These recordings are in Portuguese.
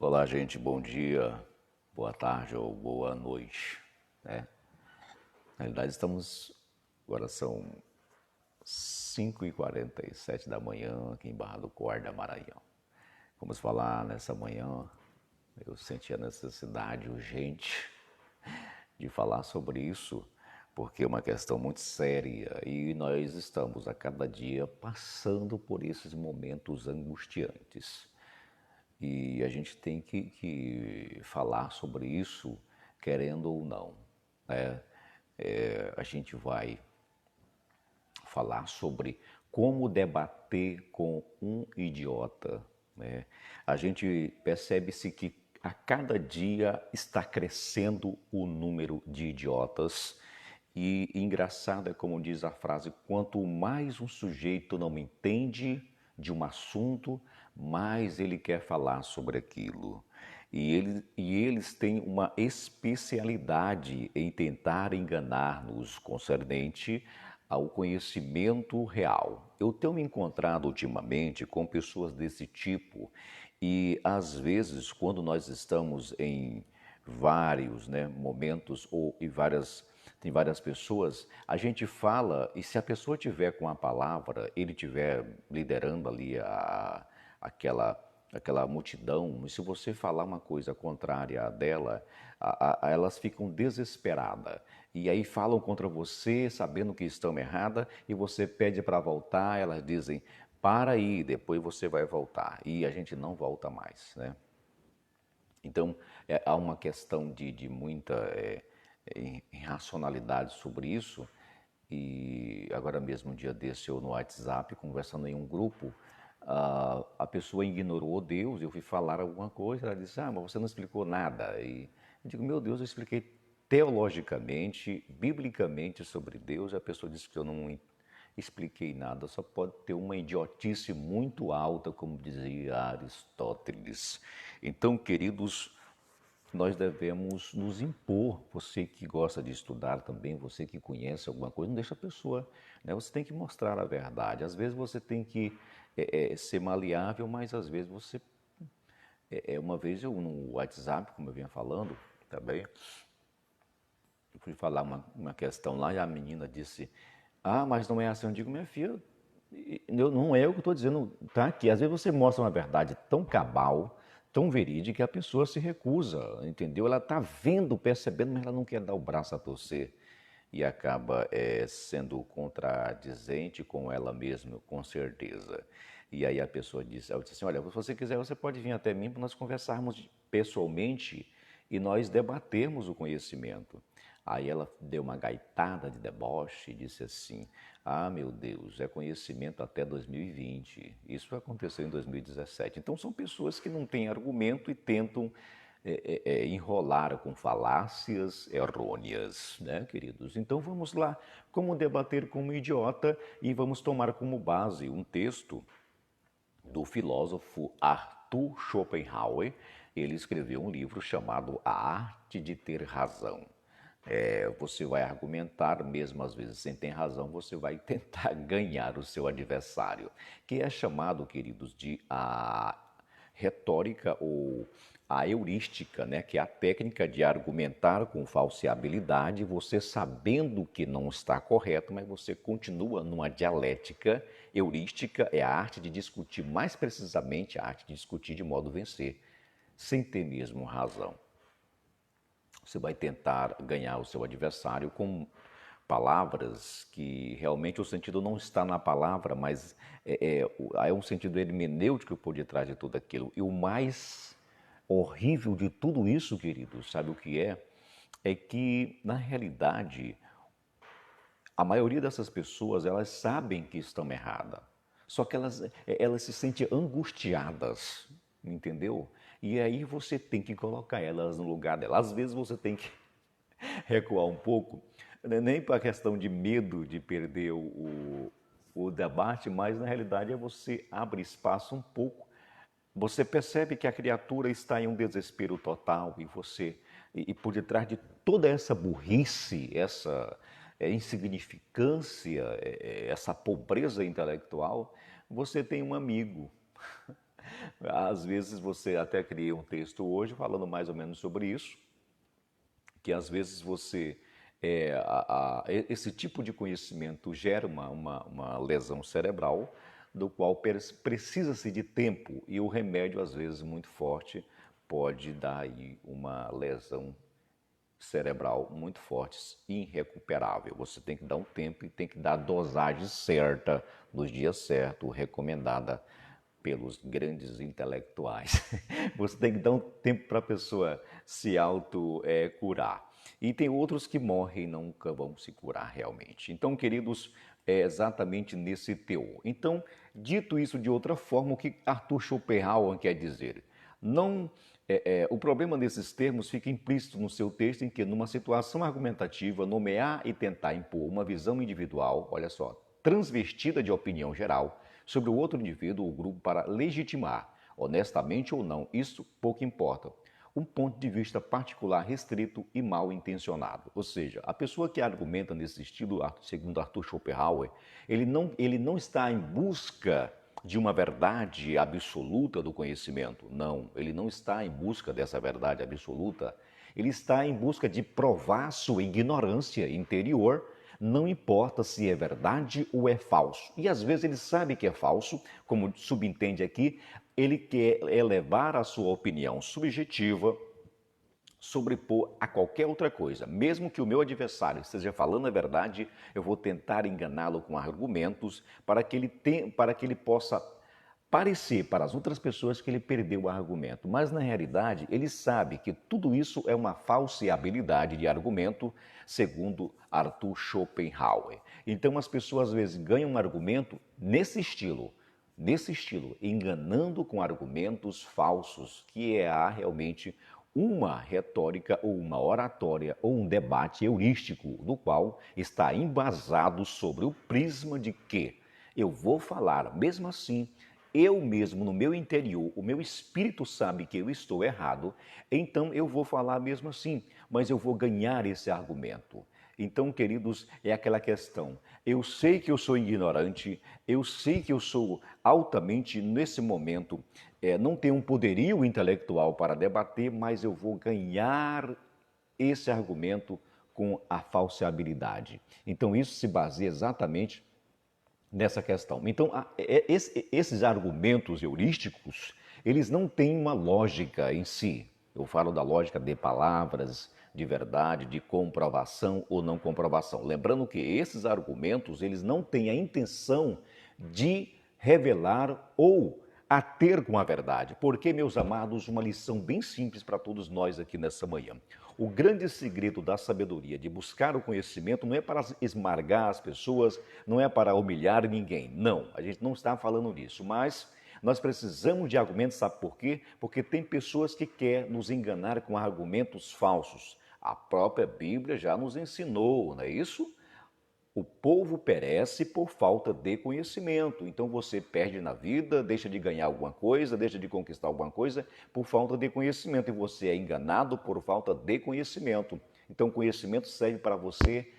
Olá, gente, bom dia, boa tarde ou boa noite, né? Na realidade, agora são 5h47 da manhã aqui em Barra do Corda, Maranhão. Vamos falar nessa manhã, eu senti a necessidade urgente de falar sobre isso, porque é uma questão muito séria e nós estamos a cada dia passando por esses momentos angustiantes. E a gente tem que falar sobre isso, querendo ou não, né? A gente vai falar sobre como debater com um idiota, né? A gente percebe-se que a cada dia está crescendo o número de idiotas e engraçado é como diz a frase, quanto mais um sujeito não entende de um assunto, mais ele quer falar sobre aquilo. E eles têm uma especialidade em tentar enganar-nos concernente ao conhecimento real. Eu tenho me encontrado ultimamente com pessoas desse tipo e às vezes quando nós estamos em vários, né, momentos ou em várias tem várias pessoas, a gente fala e se a pessoa tiver com a palavra, ele tiver liderando ali aquela multidão, e se você falar uma coisa contrária à dela, elas ficam desesperadas. E aí falam contra você, sabendo que estão erradas, e você pede para voltar, elas dizem, para aí, depois você vai voltar. E a gente não volta mais, né? Então, há uma questão de muita irracionalidade sobre isso. E agora mesmo, um dia desse, eu no WhatsApp, conversando em um grupo, a pessoa ignorou Deus, eu fui falar alguma coisa, ela disse, mas você não explicou nada. E eu digo, meu Deus, eu expliquei teologicamente, biblicamente sobre Deus, e a pessoa disse que eu não expliquei nada, só pode ter uma idiotice muito alta, como dizia Aristóteles. Então, queridos, nós devemos nos impor. Você que gosta de estudar também, você que conhece alguma coisa, não deixa a pessoa, né? Você tem que mostrar a verdade. Às vezes você tem que ser maleável, mas às vezes você... uma vez eu no WhatsApp, como eu vinha falando, também, eu fui falar uma questão lá e a menina disse, mas não é assim. Eu digo, minha filha, não é o que eu estou dizendo, tá aqui. Às vezes você mostra uma verdade tão cabal, tão verídica, que a pessoa se recusa, entendeu? Ela está vendo, percebendo, mas ela não quer dar o braço a torcer. E acaba sendo contradizente com ela mesma, com certeza. E aí a pessoa disse, ela disse assim, olha, se você quiser, você pode vir até mim para nós conversarmos pessoalmente e nós debatermos o conhecimento. Aí ela deu uma gaitada de deboche e disse assim, meu Deus, é conhecimento até 2020. Isso aconteceu em 2017. Então são pessoas que não têm argumento e tentam enrolar com falácias errôneas, né, queridos? Então vamos lá, como debater com um idiota e vamos tomar como base um texto do filósofo Arthur Schopenhauer. Ele escreveu um livro chamado A Arte de Ter Razão. Você vai argumentar, mesmo às vezes sem ter razão, você vai tentar ganhar o seu adversário, que é chamado, queridos, de a retórica ou a heurística, né? Que é a técnica de argumentar com falseabilidade, você sabendo que não está correto, mas você continua numa dialética. Heurística é a arte de discutir, mais precisamente a arte de discutir de modo a vencer, sem ter mesmo razão. Você vai tentar ganhar o seu adversário com palavras que realmente o sentido não está na palavra, mas é um sentido hermenêutico por detrás de tudo aquilo. E o mais horrível de tudo isso, queridos, sabe o que é? É que, na realidade, a maioria dessas pessoas, elas sabem que estão erradas, só que elas se sentem angustiadas, entendeu? E aí você tem que colocar elas no lugar delas. Às vezes você tem que recuar um pouco, nem para a questão de medo de perder o debate, mas na realidade é você abre espaço um pouco. Você percebe que a criatura está em um desespero total e por detrás de toda essa burrice, essa insignificância, essa pobreza intelectual, você tem um amigo. Às vezes você até cria um texto hoje falando mais ou menos sobre isso, que às vezes esse tipo de conhecimento gera uma lesão cerebral, do qual precisa-se de tempo, e o remédio, às vezes, muito forte, pode dar aí uma lesão cerebral muito forte, irrecuperável. Você tem que dar um tempo e tem que dar a dosagem certa, nos dias certos, recomendada pelos grandes intelectuais. Você tem que dar um tempo para a pessoa se auto-curar. E tem outros que morrem e nunca vão se curar realmente. Então, queridos, é exatamente nesse teor. Então, dito isso de outra forma, o que Arthur Schopenhauer quer dizer? Não, o problema desses termos fica implícito no seu texto em que, numa situação argumentativa, nomear e tentar impor uma visão individual, olha só, transvestida de opinião geral, sobre o outro indivíduo ou grupo para legitimar, honestamente ou não, isso pouco importa, um ponto de vista particular restrito e mal intencionado. Ou seja, a pessoa que argumenta nesse estilo, segundo Arthur Schopenhauer, ele não está em busca de uma verdade absoluta do conhecimento. Não, ele não está em busca dessa verdade absoluta. Ele está em busca de provar sua ignorância interior, não importa se é verdade ou é falso. E às vezes ele sabe que é falso, como subentende aqui, ele quer elevar a sua opinião subjetiva, sobrepor a qualquer outra coisa. Mesmo que o meu adversário esteja falando a verdade, eu vou tentar enganá-lo com argumentos para que ele possa parecer para as outras pessoas que ele perdeu o argumento. Mas, na realidade, ele sabe que tudo isso é uma falseabilidade de argumento, segundo Arthur Schopenhauer. Então, as pessoas, às vezes, ganham um argumento nesse estilo, enganando com argumentos falsos, que realmente uma retórica ou uma oratória ou um debate heurístico, do qual está embasado sobre o prisma de que eu vou falar, mesmo assim, eu mesmo no meu interior, o meu espírito sabe que eu estou errado, então eu vou falar mesmo assim, mas eu vou ganhar esse argumento. Então, queridos, é aquela questão. Eu sei que eu sou ignorante, eu sei que eu sou altamente, nesse momento, não tenho um poderio intelectual para debater, mas eu vou ganhar esse argumento com a falseabilidade. Então, isso se baseia exatamente nessa questão. Então, esses argumentos heurísticos, eles não têm uma lógica em si. Eu falo da lógica de palavras, de verdade, de comprovação ou não comprovação. Lembrando que esses argumentos, eles não têm a intenção de revelar ou a ter com a verdade. Porque, meus amados, uma lição bem simples para todos nós aqui nessa manhã. O grande segredo da sabedoria, de buscar o conhecimento, não é para esmagar as pessoas, não é para humilhar ninguém. Não, a gente não está falando disso, mas nós precisamos de argumentos, sabe por quê? Porque tem pessoas que querem nos enganar com argumentos falsos. A própria Bíblia já nos ensinou, não é isso? O povo perece por falta de conhecimento. Então você perde na vida, deixa de ganhar alguma coisa, deixa de conquistar alguma coisa por falta de conhecimento. E você é enganado por falta de conhecimento. Então conhecimento serve para você.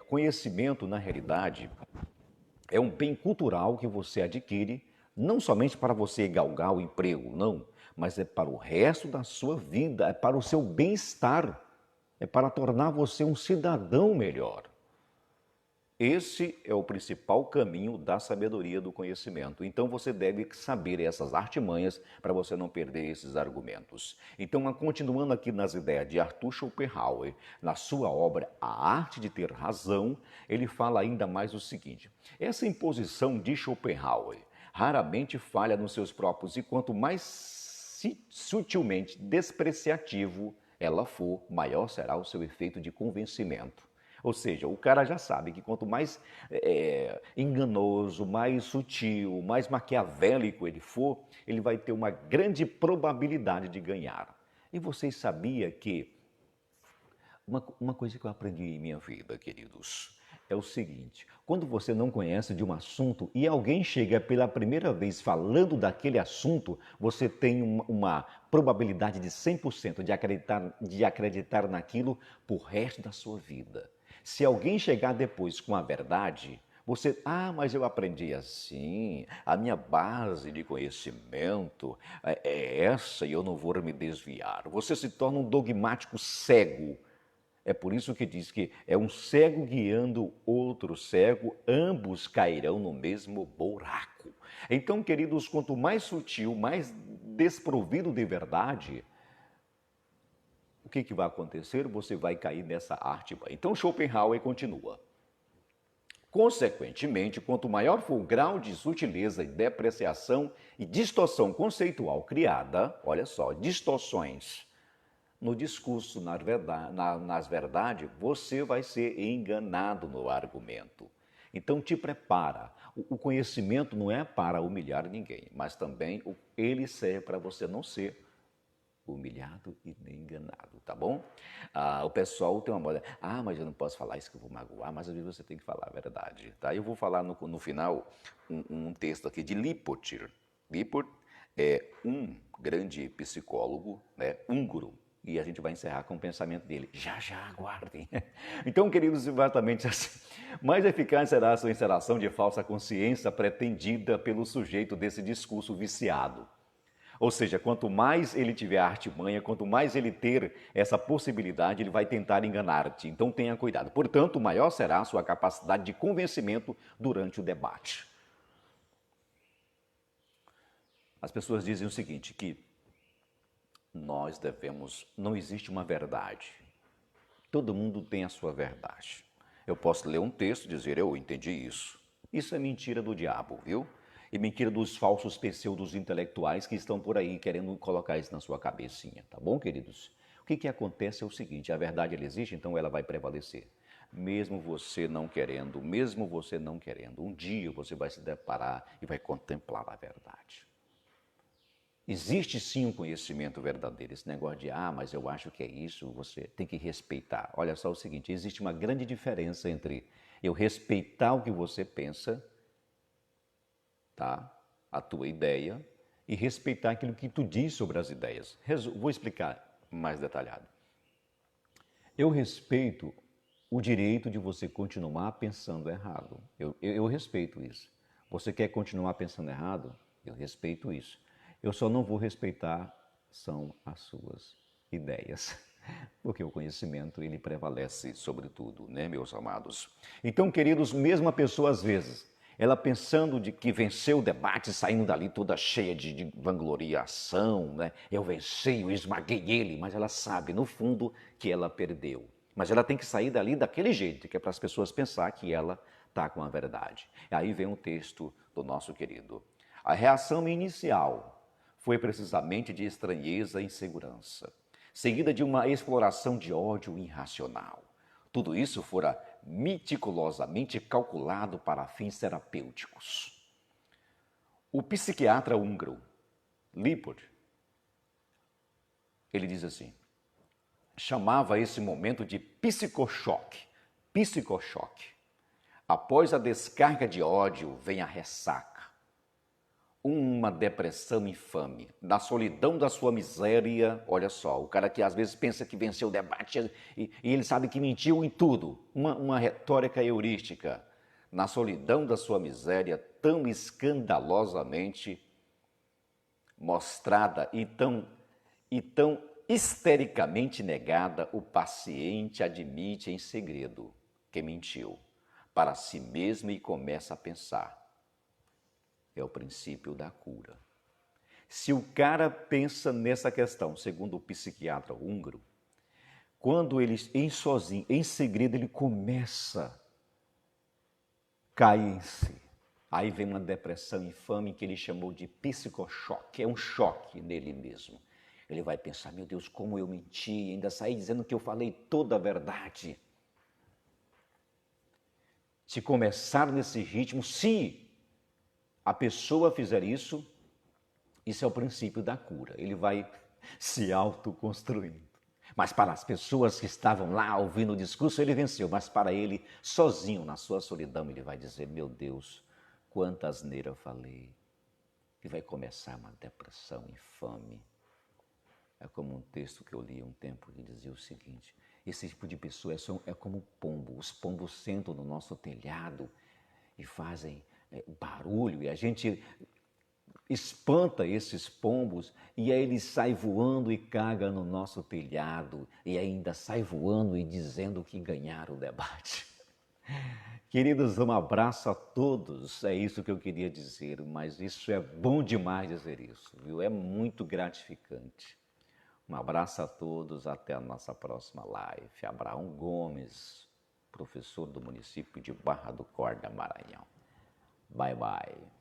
Conhecimento, na realidade, é um bem cultural que você adquire, não somente para você galgar o emprego, não, mas é para o resto da sua vida, é para o seu bem-estar, é para tornar você um cidadão melhor. Esse é o principal caminho da sabedoria do conhecimento. Então você deve saber essas artimanhas para você não perder esses argumentos. Então, continuando aqui nas ideias de Arthur Schopenhauer, na sua obra A Arte de Ter Razão, ele fala ainda mais o seguinte: essa imposição de Schopenhauer raramente falha nos seus próprios, e quanto mais sutilmente despreciativo ela for, maior será o seu efeito de convencimento. Ou seja, o cara já sabe que quanto mais enganoso, mais sutil, mais maquiavélico ele for, ele vai ter uma grande probabilidade de ganhar. E vocês sabiam que uma coisa que eu aprendi em minha vida, queridos, é o seguinte: quando você não conhece de um assunto e alguém chega pela primeira vez falando daquele assunto, você tem uma probabilidade de 100% de acreditar naquilo por resto da sua vida. Se alguém chegar depois com a verdade, Mas eu aprendi assim, a minha base de conhecimento é essa e eu não vou me desviar. Você se torna um dogmático cego. É por isso que diz que é um cego guiando outro cego, ambos cairão no mesmo buraco. Então, queridos, quanto mais sutil, mais desprovido de verdade, o que vai acontecer? Você vai cair nessa arte. Então, Schopenhauer continua. Consequentemente, quanto maior for o grau de sutileza e depreciação e distorção conceitual criada, olha só, distorções no discurso, nas verdades, você vai ser enganado no argumento. Então te prepara. O conhecimento não é para humilhar ninguém, mas também ele serve para você não ser humilhado e nem enganado, tá bom? O pessoal tem uma moda, mas eu não posso falar isso que eu vou magoar, mas às vezes você tem que falar a verdade, tá? Eu vou falar no final um texto aqui de Lipot. Lipot é um grande psicólogo, né, húngaro, e a gente vai encerrar com o pensamento dele. Já, aguardem. Então, queridos, exatamente assim. Mais eficaz será a sua instalação de falsa consciência pretendida pelo sujeito desse discurso viciado. Ou seja, quanto mais ele tiver artimanha, quanto mais ele ter essa possibilidade, ele vai tentar enganar-te. Então tenha cuidado. Portanto, maior será a sua capacidade de convencimento durante o debate. As pessoas dizem o seguinte, que não existe uma verdade. Todo mundo tem a sua verdade. Eu posso ler um texto e dizer, eu entendi isso. Isso é mentira do diabo, viu? E mentira dos falsos pseudos intelectuais que estão por aí querendo colocar isso na sua cabecinha, tá bom, queridos? O que acontece é o seguinte, a verdade ela existe, então ela vai prevalecer. Mesmo você não querendo, um dia você vai se deparar e vai contemplar a verdade. Existe sim um conhecimento verdadeiro. Esse negócio de, mas eu acho que é isso, você tem que respeitar. Olha só o seguinte, existe uma grande diferença entre eu respeitar o que você pensa, tá? A tua ideia, e respeitar aquilo que tu diz sobre as ideias. Vou explicar mais detalhado. Eu respeito o direito de você continuar pensando errado. Eu respeito isso. Você quer continuar pensando errado? Eu respeito isso. Eu só não vou respeitar são as suas ideias, porque o conhecimento ele prevalece sobre tudo, né, meus amados? Então, queridos, mesmo a pessoa às vezes, ela pensando de que venceu o debate, saindo dali toda cheia de vangloriação, né? Eu venci, eu esmaguei ele, mas ela sabe, no fundo, que ela perdeu. Mas ela tem que sair dali daquele jeito, que é para as pessoas pensar que ela está com a verdade. E aí vem um texto do nosso querido. A reação inicial foi precisamente de estranheza e insegurança, seguida de uma exploração de ódio irracional. Tudo isso fora meticulosamente calculado para fins terapêuticos. O psiquiatra húngaro, Lipot, ele diz assim, chamava esse momento de psicochoque. Psicochoque. Após a descarga de ódio vem a ressaca. Uma depressão infame, na solidão da sua miséria, olha só, o cara que às vezes pensa que venceu o debate e ele sabe que mentiu em tudo, uma retórica heurística, na solidão da sua miséria tão escandalosamente mostrada e tão histericamente negada, o paciente admite em segredo que mentiu para si mesmo e começa a pensar. É o princípio da cura. Se o cara pensa nessa questão, segundo o psiquiatra húngaro, quando ele sozinho, em segredo, ele começa a cair em si. Aí vem uma depressão infame que ele chamou de psicochoque. É um choque nele mesmo. Ele vai pensar, meu Deus, como eu menti, ainda saí dizendo que eu falei toda a verdade. Se começar nesse ritmo, se a pessoa fizer isso, isso é o princípio da cura. Ele vai se autoconstruindo. Mas para as pessoas que estavam lá ouvindo o discurso, ele venceu. Mas para ele, sozinho, na sua solidão, ele vai dizer, meu Deus, quanta asneira eu falei. E vai começar uma depressão infame. É como um texto que eu li há um tempo que dizia o seguinte, esse tipo de pessoa é como pombo. Os pombos sentam no nosso telhado e fazem barulho, e a gente espanta esses pombos e aí ele sai voando e caga no nosso telhado e ainda sai voando e dizendo que ganharam o debate. Queridos, um abraço a todos, é isso que eu queria dizer, mas isso é bom demais dizer isso, viu? É muito gratificante. Um abraço a todos, até a nossa próxima live. Abraão Gomes, professor do município de Barra do Corda, Maranhão. Bye, bye.